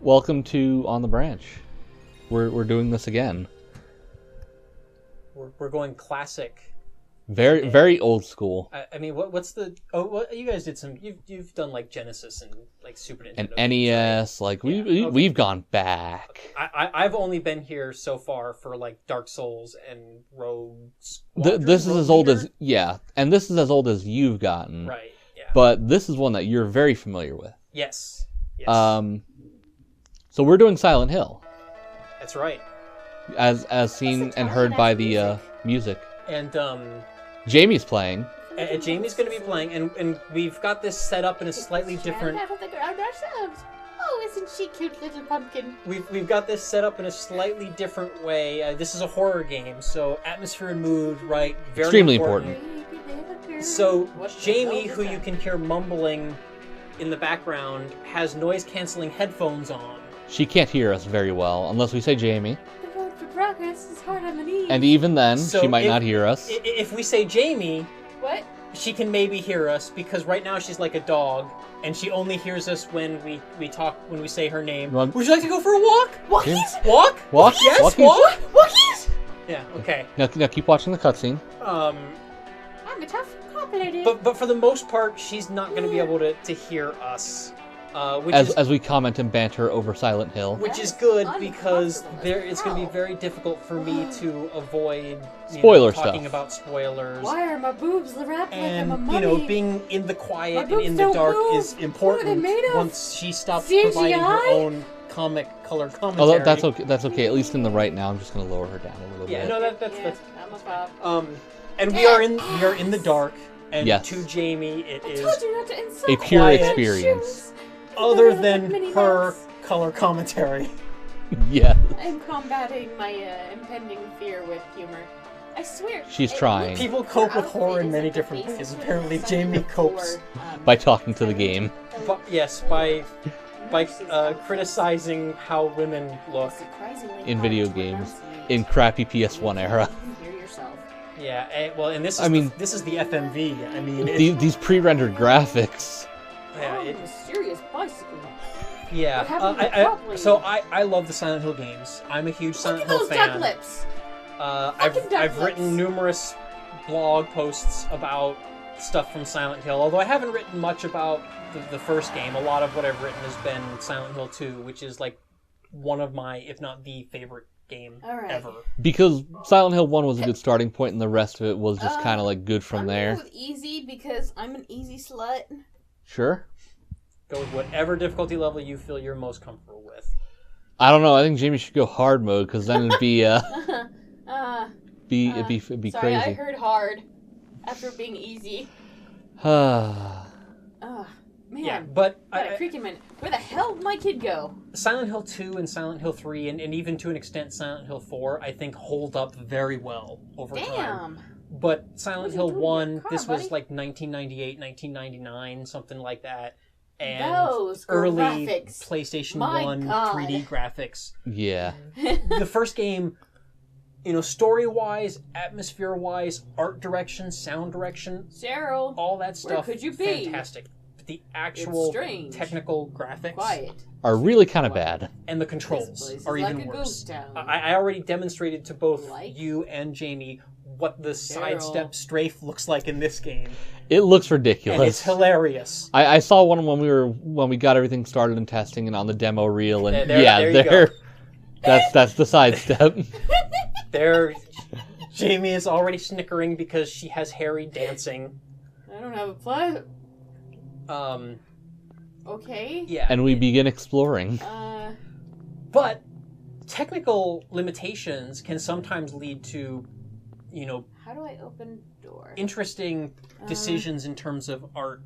Welcome to On the Branch. We're doing this again. We're going classic. Very old school. I mean, what's the? Oh, what you guys did some. You've done like Genesis and like Super Nintendo And NES, right? like we've gone back. I've only been here so far for like Dark Souls and Rogue Squadron. This is as old as and this is as old as you've gotten. Right. Yeah. But this is one that you're very familiar with. Yes. So we're doing Silent Hill. That's right. As seen and heard by the music. And Jamie's playing. And Jamie's going to be playing, and we've got this set up in a slightly different. Out of the ground ourselves. Oh, isn't she cute, little pumpkin? We've got this set up in a slightly different way. This is a horror game, so atmosphere and mood, right? Very extremely important. So Jamie, who you can hear mumbling in the background, has noise-canceling headphones on. She can't hear us very well unless we say Jamie. The road for progress is hard on the knees. And even then, So she might if- not hear us. If we say Jamie, What? she can maybe hear us, because right now she's like a dog, and she only hears us when we talk, when we say her name. Well, Would you like to go for a walk? Walkies? Walk? Walk? Yes, Walkies? walk? Walkies? Yeah, okay. Now keep watching the cutscene. I'm a tough cop lady. But for the most part, she's not going to be able to hear us, which As we comment and banter over Silent Hill. which is good, because it's going to be very difficult for me to avoid Spoiler talking stuff. about spoilers. Why are my boobs wrapped And like I'm a mummy? being in the quiet My and boobs in the don't dark move. is important. What are they made of? Once she stops CGI? providing her own comic color commentary. Although that's okay. That's okay. At least in the right now, I'm just gonna lower her down a little Yeah, bit. no, that's I'm a pop. and we are in the dark, and Yes. to Jamie it I is told you not to insult A pure quiet experience. other than her color commentary. Yeah, I'm combating my impending fear with humor. I swear. She's it trying. looks- People her cope with outfit horror in is many like the different face ways. of Apparently, Silent Jamie Hill copes 4, by talking to the game. But yes, by criticizing how women look. surprisingly In hard video to games. enunciate. In crappy PS1 era. You can hear yourself. Yeah, and this is I mean- this is the FMV. I mean, These pre-rendered graphics. yeah, Oh, mysterious bicycle. yeah. What happened to the cop lady? So I love the Silent Hill games. I'm a huge Look Silent at Hill those fan. duck lips. I've duck written lips. numerous blog posts about stuff from Silent Hill, although I haven't written much about the first game. A lot of what I've written has been Silent Hill 2, which is like one of my, if not the favorite game All right. ever. Because Silent Hill 1 was a good starting point, and the rest of it was just kind of like good from I'm there. gonna go with easy because I'm an easy slut. Sure. Go with whatever difficulty level you feel you're most comfortable with. I don't know. I think Jamie should go hard mode because then it'd be it'd be Sorry, crazy. I heard hard after being easy. Ah. Man. Yeah, but Got a creaking minute. Where the hell did my kid go? Silent Hill 2 and Silent Hill 3, and even to an extent Silent Hill 4, I think hold up very well over time. Damn. But Silent What Hill are you doing in 1, your car, this was buddy? like 1998, 1999, something like that. And Those early graphics. PlayStation My 1 God. 3D graphics. Yeah. The first game, story-wise, atmosphere-wise, art direction, sound direction, Cheryl. all that stuff, could you be? fantastic. But the actual strange. technical graphics Quiet. Are really kind of bad. and the This controls place is are like even a worse. ghost town. I already demonstrated to both Like? you and Jamie what the Cheryl. sidestep strafe looks like in this game, It looks and it's ridiculous. hilarious. I saw one when we got everything started in testing and on the demo reel, and There you go. that's the sidestep. Jamie is already snickering because she has Harry dancing. I don't have a plot. Um, Okay. yeah, And we begin exploring. but technical limitations can sometimes lead to, How do I open door? interesting decisions in terms of art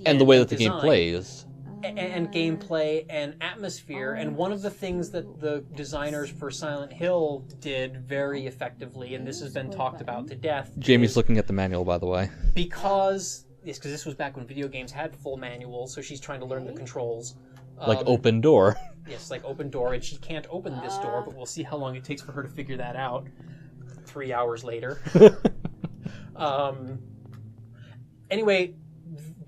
And the way that the game design. plays. and gameplay and atmosphere. And one of the things that the designers for Silent Hill did very effectively, and this has been talked about to death, Jamie's is looking at the manual, by the way. because this was back when video games had full manuals, so she's trying to learn the controls. Like open door. Yes, like open door, and she can't open this door, but we'll see how long it takes for her to figure that out. 3 hours later. Anyway,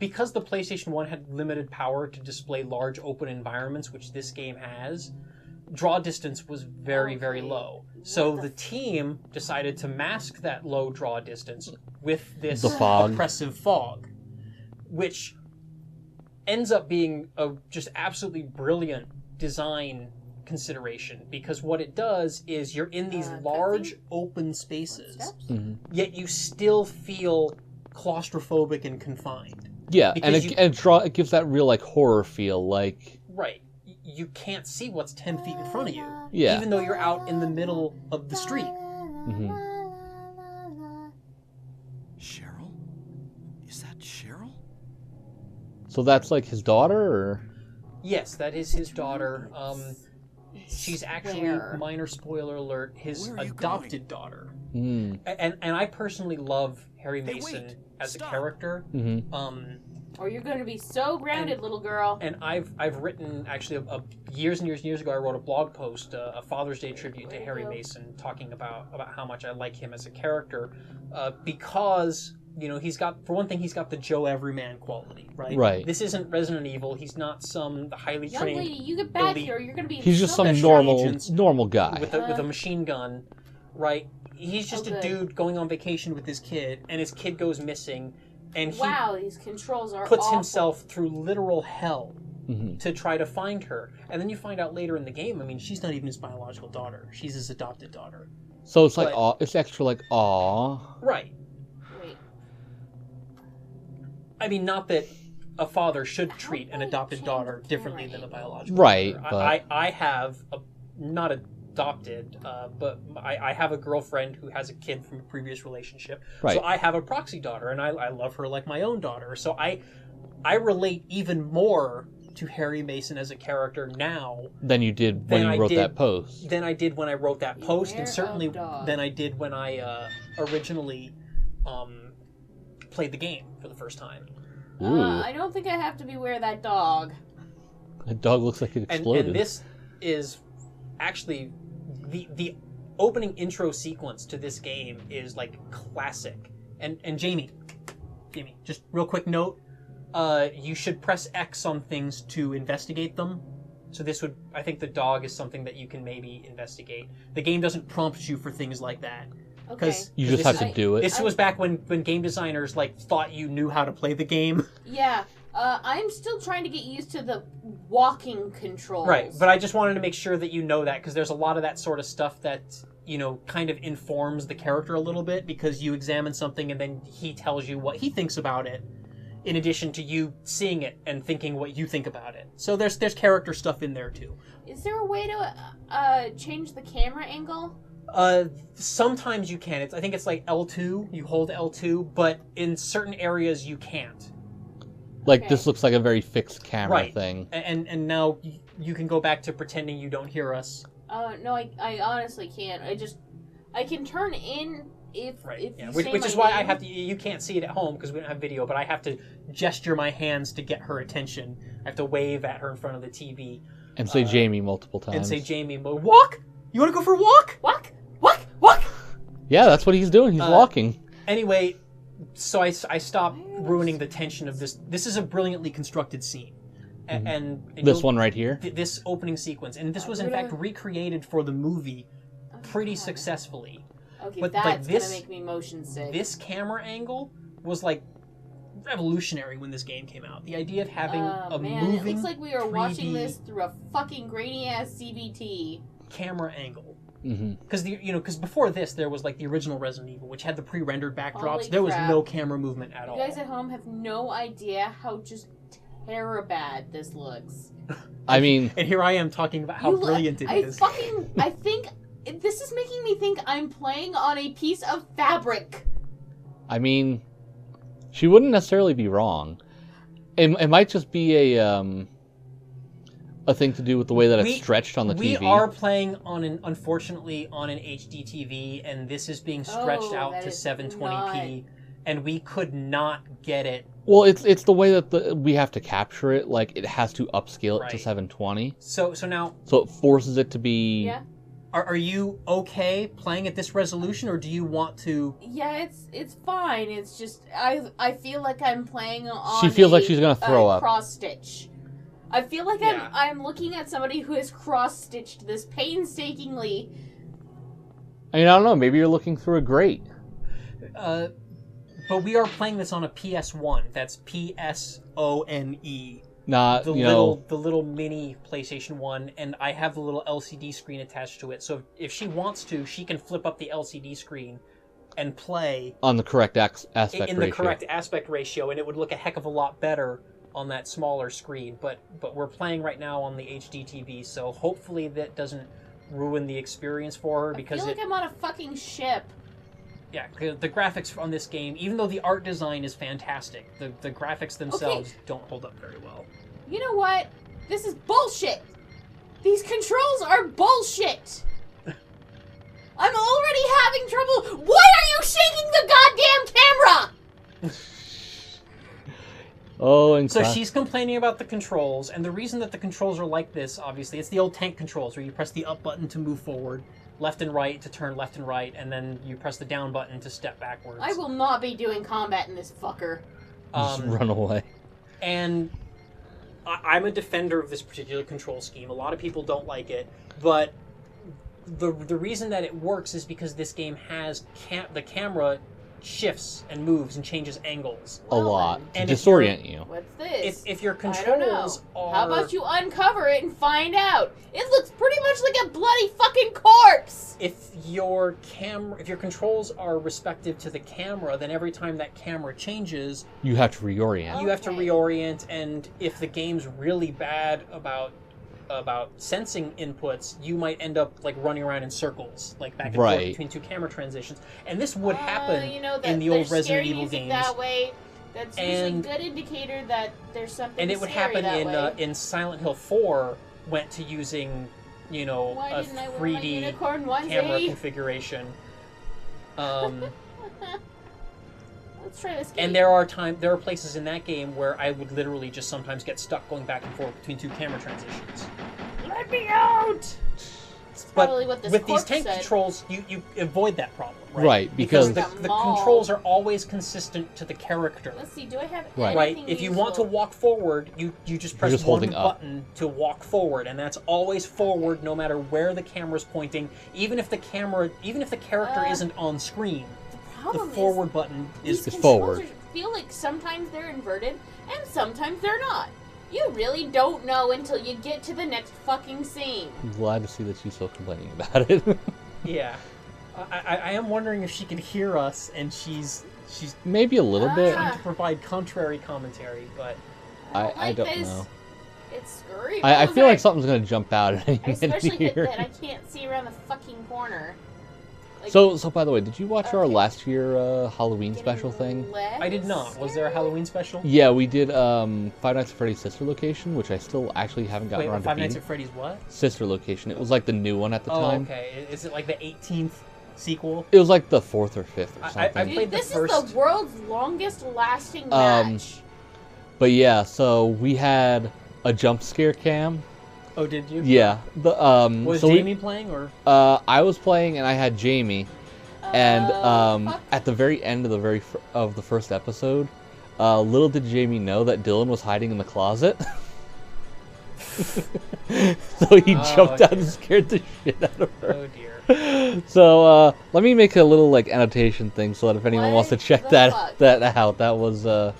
because the PlayStation 1 had limited power to display large open environments, which this game has, draw distance was very, very low. So the team decided to mask that low draw distance with this oppressive fog, which ends up being a just absolutely brilliant design consideration, because what it does is you're in these large open spaces, yet you still feel claustrophobic and confined. Yeah, and it gives that real like horror feel, like right. You can't see what's 10 feet in front of you, yeah, even though you're out in the middle of the street. Cheryl? Is that Cheryl? So that's like his daughter, or? Yes, that is his daughter. She's actually, minor spoiler alert, his adopted daughter. And I personally love Harry Mason as a character. Or you're going to be so grounded, little girl. And I've written, actually, years and years ago, I wrote a blog post, a Father's Day tribute to Harry Mason, talking about how much I like him as a character, because, you know, for one thing, he's got the Joe Everyman quality, right? Right. This isn't Resident Evil. He's not some highly trained... Young lady, you get back here, you're going to be... He's just some normal guy. With a machine gun, right? He's just a dude going on vacation with his kid, and his kid goes missing, and he these controls are puts awful. himself through literal hell to try to find her. And then you find out later in the game, I mean, she's not even his biological daughter. She's his adopted daughter. So it's like, it's extra like, aw. Right. Wait. I mean, not that a father should treat an adopted daughter differently than a biological daughter. But I have, not adopted, but I have a girlfriend who has a kid from a previous relationship. Right. So I have a proxy daughter, and I love her like my own daughter. So I relate even more to Harry Mason as a character now than you did when you wrote that post. Than I did when I wrote that post, and certainly than I did when I originally played the game for the first time. I don't think I have to beware that dog. That dog looks like it exploded. And this is actually the opening intro sequence to this game is like classic. And Jamie, just real quick note, you should press X on things to investigate them. So I think the dog is something that you can maybe investigate. The game doesn't prompt you for things like that. Okay. You just have to do it. This was back when game designers thought you knew how to play the game. Yeah. I'm still trying to get used to the walking controls. Right, but I just wanted to make sure that you know that, because there's a lot of that sort of stuff that, you know, kind of informs the character a little bit, because you examine something and then he tells you what he thinks about it, in addition to you seeing it and thinking what you think about it. So there's character stuff in there too. Is there a way to change the camera angle? Sometimes you can. I think it's like L2. You hold L2, but in certain areas you can't. Like, this looks like a very fixed camera thing. And now you can go back to pretending you don't hear us. No, I honestly can't. I can turn in if which is why I have to. You can't see it at home because we don't have video, but I have to gesture my hands to get her attention. I have to wave at her in front of the TV. And say Jamie multiple times. And say Jamie, walk? You want to go for a walk? Walk? Yeah, that's what he's doing. He's walking. Anyway, so I stopped ruining the tension of this. This is a brilliantly constructed scene. And this one right here? This opening sequence. And this was, in fact, recreated for the movie pretty successfully. Okay, but that's going to make me motion sick. This camera angle was, revolutionary when this game came out. The idea of having moving it looks like we are 3D watching this through a fucking grainy-ass CBT. Camera angle. Because before this, there was the original Resident Evil, which had the pre-rendered backdrops. There was no camera movement at all. You guys at home have no idea how just terribad this looks. I mean... And here I am talking about how brilliant it is. I think... This is making me think I'm playing on a piece of fabric. I mean... She wouldn't necessarily be wrong. It might just be a thing to do with the way that it's stretched on the TV. We are playing unfortunately on an HD TV, and this is being stretched out to 720p, and we could not get it. Well, it's the way that we have to capture it. It has to upscale it to 720. So now... So it forces it to be Are you okay playing at this resolution, or do you want to? Yeah, it's fine. It's just I feel like I'm playing on. She feels like she's gonna throw up. Cross stitch. I feel like I'm looking at somebody who has cross stitched this painstakingly. I mean, I don't know. Maybe you're looking through a grate. But we are playing this on a PS1. That's PSONE. Not the little mini PlayStation 1, and I have the little LCD screen attached to it. So if she wants to, she can flip up the LCD screen and play on the correct aspect ratio. In the correct aspect ratio, and it would look a heck of a lot better on that smaller screen. But we're playing right now on the HD TV, so hopefully that doesn't ruin the experience for her, because I feel like I'm on a fucking ship. Yeah, the graphics on this game, even though the art design is fantastic, the graphics themselves don't hold up very well. You know what? This is bullshit! These controls are bullshit! I'm already having trouble. Why are you shaking the goddamn camera? Oh, and so she's complaining about the controls, and the reason that the controls are like this, obviously, it's the old tank controls where you press the up button to move forward, left and right to turn left and right, and then you press the down button to step backwards. I will not be doing combat in this fucker. Just run away. And I'm a defender of this particular control scheme. A lot of people don't like it, but the reason that it works is because this game has the camera shifts and moves and changes angles a lot to disorient you. What's this? If your controls are... How about you uncover it and find out? It looks pretty much like a bloody fucking corpse! If your controls are respective to the camera, then every time that camera changes... You have to reorient. You have to reorient, and if the game's really bad about sensing inputs, you might end up like running around in circles, like back and forth between two camera transitions. And this would happen in the old Resident Evil games. That way, that's usually a good indicator that there's something. And it would happen in Silent Hill 4. Went to using, a 3D camera configuration. Let's try this game. And there are places in that game where I would literally just sometimes get stuck going back and forth between two camera transitions. Let me out! It's probably what this with these tank controls, you avoid that problem, right? Right, because the controls are always consistent to the character. Let's see, do I have anything Right, if you want to walk forward, you just press one button to walk forward, and that's always forward no matter where the camera's pointing, even if the character isn't on screen. The forward button is forward. I feel like sometimes they're inverted and sometimes they're not. You really don't know until you get to the next fucking scene. I'm glad to see that she's still complaining about it. Yeah. I am wondering if she can hear us, and she's maybe a little bit trying to provide contrary commentary, but I don't know. It's scary. I feel like something's gonna jump out at any minute especially here. that I can't see around the fucking corner. Like, so by the way, did you watch our last year Halloween special thing? I did not. Was there a Halloween special? Yeah, we did Five Nights at Freddy's Sister Location, which I still actually haven't gotten around to Five Nights at Freddy's what? Sister Location. It was like the new one at the time. Oh, okay. Is it like the 18th sequel? It was like the 4th or 5th or something. I played this the first... is the world's longest lasting match. But yeah, so we had a jump scare cam. Oh, did you? Yeah. Was Jamie playing, or? I was playing, and I had Jamie. And at the very end of the first episode, little did Jamie know that Dylan was hiding in the closet. So he jumped out and scared the shit out of her. Oh dear. So let me make a little annotation thing so that if anyone wants to check that out, that was a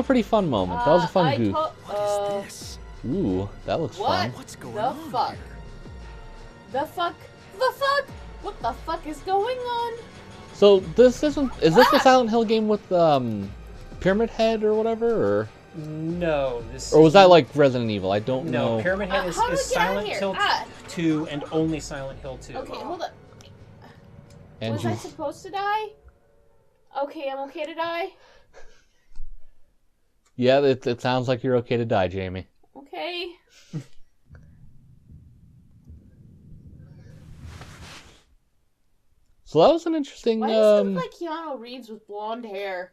pretty fun moment. That was a fun goof. What is this? Ooh, that looks fun. What's going on here? The fuck? What the fuck is going on? So is this the Silent Hill game with Pyramid Head or whatever, or? No, or was that like Resident Evil? I don't know. No, Pyramid Head is Silent Hill 2 and only Silent Hill 2. Okay, hold up. And was I supposed to die? Okay, I'm okay to die. Yeah, it sounds like you're okay to die, Jamie. Okay. So that was an interesting. Why does it look like Keanu Reeves with blonde hair?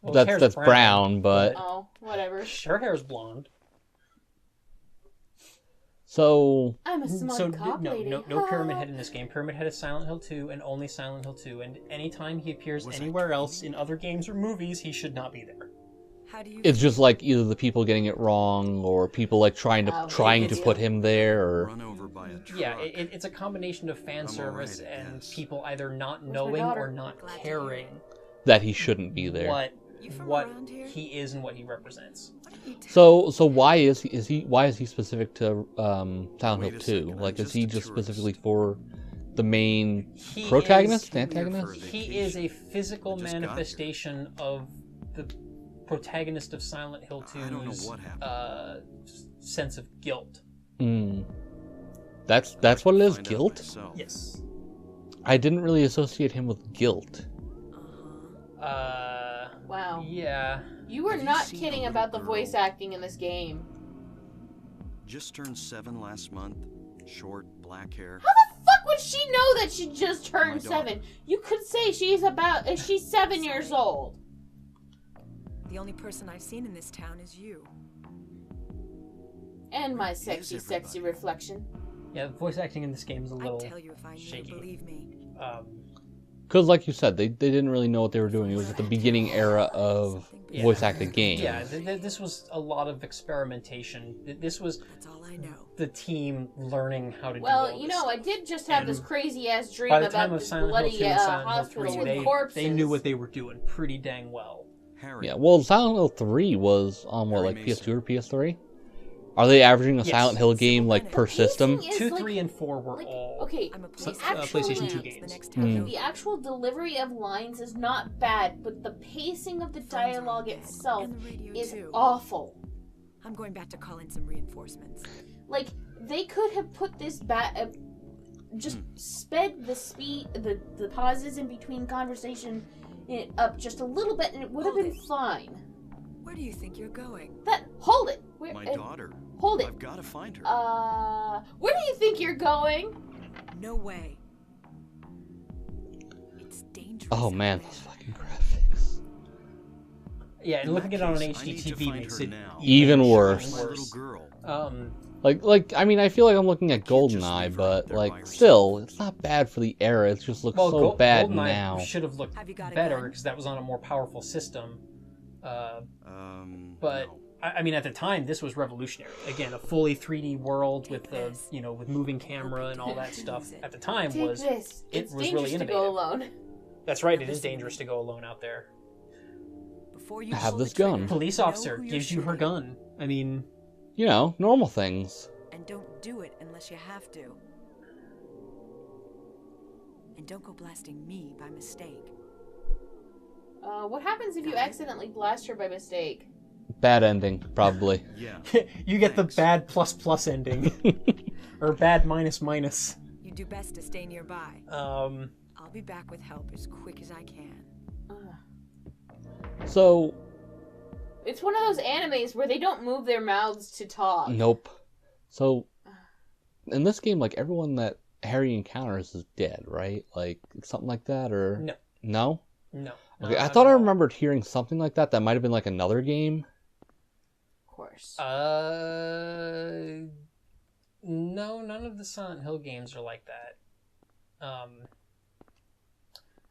Well, that's brown, but oh, whatever. Her hair's blonde. So I'm a smart cop lady. No Pyramid Head in this game. Pyramid Head is Silent Hill 2 and only Silent Hill 2. And anytime he appears anywhere else in other games or movies, he should not be there. it's just like either the people getting it wrong or people like trying to put him there, or Run over by a truck. Yeah, it's a combination of fan service alright, and yes. people either not my knowing daughter? or not caring that he shouldn't be there. what he is and what he represents. So why is he specific to Silent Wait Hill a 2? second, Like, I'm is he just a just specifically tourist. for the main He protagonist, is- antagonist? He is a physical I just got here. manifestation of the protagonist of Silent Hill I don't know 2's what happened. sense of guilt. Mm. That's what it is, Find out guilt? myself. Yes. I didn't really associate him with guilt. Wow. Yeah. You were Have you not seen kidding the about the little voice girl? acting in this game. Just turned 7 last month. Short, black hair. How the fuck would she know that she just My turned daughter. 7? You could say she's 7 years old. The only person I've seen in this town is you. And my Is sexy everybody? reflection. Yeah, the voice acting in this game is a I'd little tell you if I knew, shaky. believe me. Because, like you said, they didn't really know what they were doing. It was at the beginning era of Yeah. voice-acted games. Yeah, this was a lot of experimentation. This was That's all I know. the team learning how to do Well, all you this know, I stuff. did just have this And crazy ass dream By the about time of this Silent Hill bloody 2 and Silent Hill hospital 3, with they, corpses. they knew what they were doing pretty dang well. Harry. Yeah, well, Silent Hill 3 was on, what, Harry like Mason. PS2 or PS3? Are they averaging a Yes. Silent Hill game, like, per Pacing system? is 2, like- 3, and 4 were like, all okay, I'm a the police PlayStation 2 actual, games. The next Mm. town. the actual delivery of lines is not bad, but the pacing of the Phones are all dialogue dead, itself and the radio is too. awful. I'm going back to call in some reinforcements. Like, they could have put this back, just sped the speed, the pauses in between conversation up just a little bit, and it would have Hold been it. fine. Where do you think you're going? Hold it. Where, My daughter. hold it. I've got to find her. Where do you think you're going? No way. It's dangerous. Oh, out man, there. those fucking graphics. Yeah, and In looking that at it on an case, I need to HDTV find makes her it now. Even worse. My little girl. Like, I mean, I feel like I'm looking at can't just GoldenEye, leave her out but, there by like, herself. still, it's not bad for the era. It just looks well, so bad GoldenEye now. should have looked Have you got a better gun? because that was on a more powerful system. But No. I mean, at the time, this was revolutionary. Again, a fully 3D world with the this. with moving camera and all that Use stuff. it. At the time, Take was this. it It's was dangerous really to go innovative. alone. That's right. It is dangerous to go alone out there. Before you I have pull the this gun. trigger, Police know officer who you're gives you her shooting. gun. I mean, You know, normal things. And don't do it unless you have to. And don't go blasting me by mistake. What happens if you accidentally blast her by mistake? Bad ending, probably. Yeah. you get the Thanks. bad plus ending, or bad minus. You do best to stay nearby. I'll be back with help as quick as I can. So, It's one of those animes where they don't move their mouths to talk. nope. So, in this game, like, everyone that Harry encounters is dead, right? Like, something like that, or... No. No? No. Okay, I not thought at I all. remembered hearing something like that. That might have been, like, another game. Of course. No, none of the Silent Hill games are like that.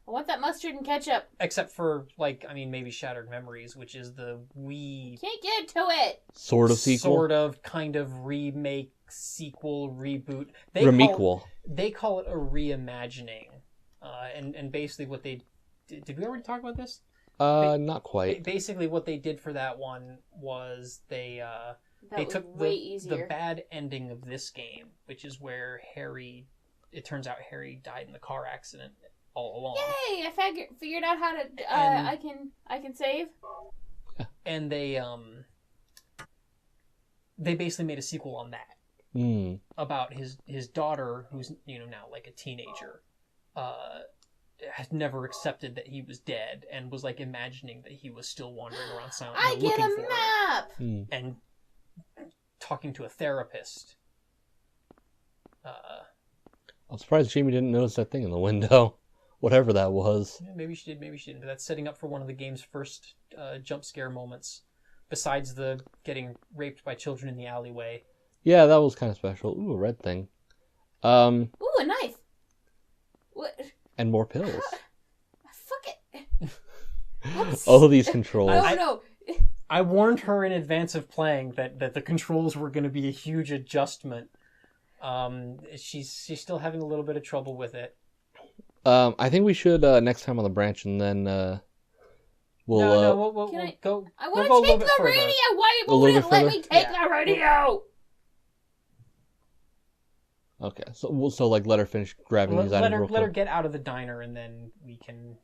I want that mustard and ketchup. Except for, like, I mean, maybe Shattered Memories, which is the Wii Can't get to it. Sort of sequel? sort of, kind of remake, sequel, reboot. They call it a reimagining. And basically what they... Did we already talk about this? Not quite. Basically what they did for that one was they That was took way the easier. bad ending of this game, which is where Harry... It turns out Harry died in the car accident all along. Yay! I figured out how to. And- I can save. And they basically made a sequel on that. Hmm. About his daughter, who's now like a teenager, had never accepted that he was dead and was like imagining that he was still wandering around Silent Hill I get looking a for her map. Hmm. and talking to a therapist. I'm surprised Jamie didn't notice that thing in the window. Whatever that was. Maybe she did, maybe she didn't. But that's setting up for one of the game's first jump scare moments. Besides the getting raped by children in the alleyway. Yeah, that was kind of special. Ooh, a red thing. Ooh, a knife. What? And more pills. Fuck it. Oh, these controls. I don't know. I warned her in advance of playing that the controls were going to be a huge adjustment. She's still having a little bit of trouble with it. I think we should next time on the branch, and then we'll. We'll go. I want we'll to go a take little the bit radio. further. Why A little won't bit it let further? me take the radio? Okay, so like let her finish grabbing these items real quick. Let her get out of the diner, and then we can.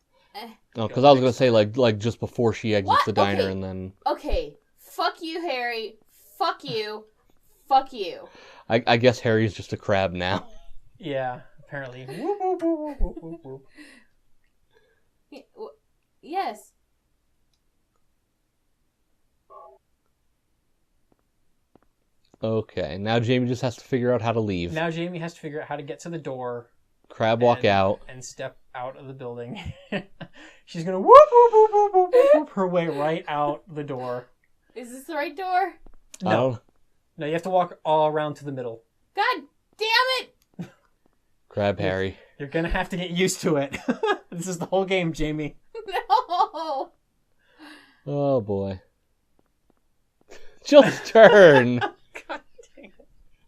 Oh, because I was gonna say like just before she exits What? the diner, Okay. and then. Okay. Fuck you, Harry. Fuck you. Fuck you. I guess Harry's just a crab now. Yeah, apparently. Whoop, whoop, whoop, whoop, whoop, whoop. Yes. Okay, now Jamie just has to figure out how to leave. Now Jamie has to figure out how to get to the door. Crab walk out. And step out of the building. She's gonna whoop, whoop, whoop, whoop, whoop, whoop, whoop her way right out the door. Is this the right door? No. No, you have to walk all around to the middle. God damn it! Crab Harry. You're gonna have to get used to it. This is the whole game, Jamie. No! Oh boy. Just turn. God dang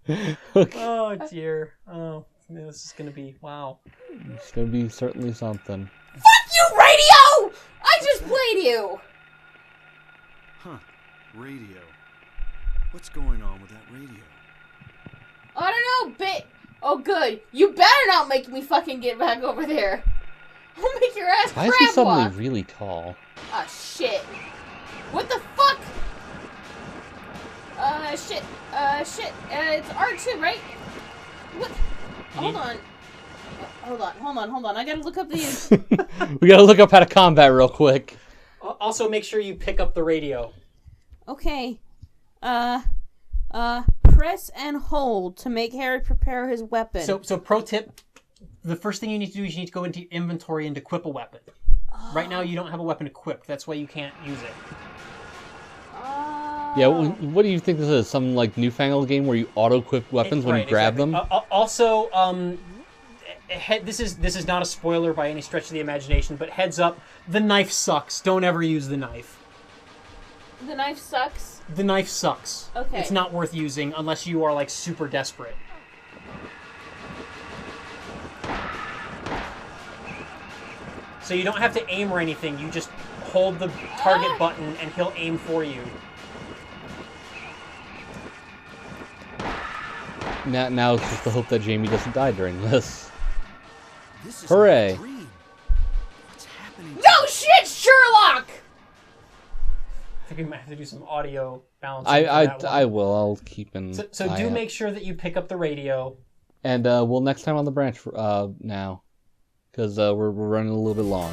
it. Okay. Oh dear. Oh, this is gonna be wow. It's gonna be certainly something. Fuck you, radio! I just played you! Huh. Radio. What's going on with that radio? I don't know, Oh, good. You better not make me fucking get back over there. I'll make your ass Why is he crab suddenly walk. really tall? Ah, shit. What the fuck? Shit. It's R2, right? What? Hold on. Hold on. I gotta look up these. We gotta look up how to combat real quick. Also, make sure you pick up the radio. Okay. Press and hold to make Harry prepare his weapon. So pro tip, the first thing you need to do is you need to go into your inventory and equip a weapon. Right now you don't have a weapon equipped. That's why you can't use it. Yeah, what do you think this is? Some like newfangled game where you auto-equip weapons when you grab them? Also, this is not a spoiler by any stretch of the imagination, but heads up, the knife sucks. Don't ever use the knife. The knife sucks? The knife sucks. Okay. It's not worth using unless you are like super desperate. So you don't have to aim or anything, you just hold the target button and he'll aim for you. Now it's just the hope that Jamie doesn't die during this. This is Hooray! not a dream. What's happening? No shit, Sherlock! I think we might have to do some audio balancing. I will. I'll keep an So eye do out. make sure that you pick up the radio. And we'll next time on the branch now, because we're running a little bit long.